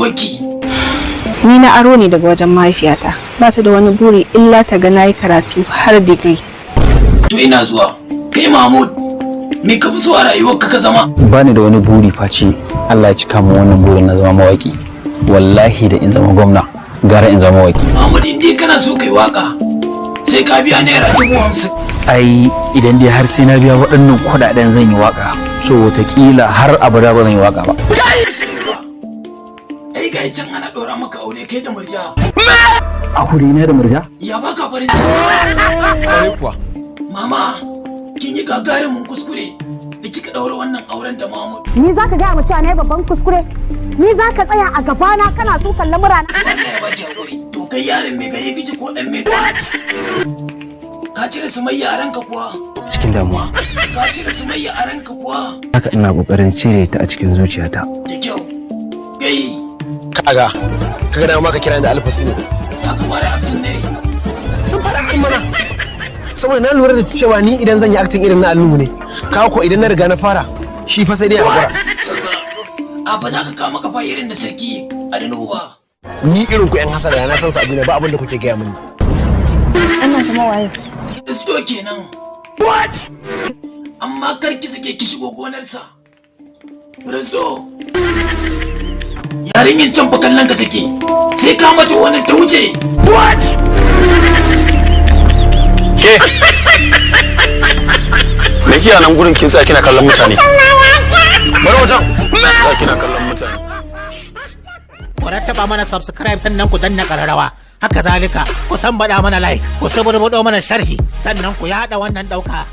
rayuwarki? Ni na aro ne daga wajen mahaifiyata. Ba ta da wani buri illa ta ga nayi karatu har digiri. To ina zuwa. Kai Mahmud, me ka fi so a rayuwarka ka zama? Ba ni da wani buri face Allah ya cika min wannan burin na zama mawaki. Wallahi da in zama gwamna gara in zama mawaki. Mahmud, in dai kana so kai waka sai ka biya naira 50,000. Ai idan dai har sai na biya waɗannan kuɗaɗen zan yi waka, so wataƙila har abada ba zan yi waka ba. Ai ga can ana ɗora maka aure kai da Murja. Aure na da Murja? Ya baka farin ciki. Ƙwarai kuwa. Mama, kin yi gagarumin kuskure da kika ɗaura wannan auren da Mahmud. Ni za ka gaya mu cewa na yi babban kuskure? Ni za ka tsaya a gabana kana tsukan lamura na? Allah ya baki hakuri. To kai yaron mai gari kiji ko ɗan mai gari? Ka cire Sumayya a ranka kuwa? Cikin damuwa. Ka cire Sumayya a ranka kuwa? Haka ina ƙoƙarin cire ta a cikin zuciyata. Da kyau. Kai. Kaga na maka kira da Alfa Sino. Za ka fara acting ne? Sun fara acting mana. Saboda na lura da cewa ni idan zan yi acting irin na Alnuhu ne. Kawo ko idan na riga na fara shi fa sai dai hakura. A ba za ka kama kafa irin na sarki Alnuhu ba. Ni irin ku 'yan hasada na san su a duniya ba abin da kuke gaya mini. Wannan kuma waye? Isto kenan. What? Amma kar ki sake ki shigo gonarsa. Presto. Yarinyar can fa kallon ka take. Sai ka mata wannan ta wuce. What? Ke. Me kiya nan gurin kin sa kina kallon mutane? Bar wajen. Sa kina kallon mutane. Ku rattaba mana subscribe sannan ku danna kararrawa. Haka zalika ku san bada mana like, ku saburbudo mana sharhi sannan ku yada wannan dauka.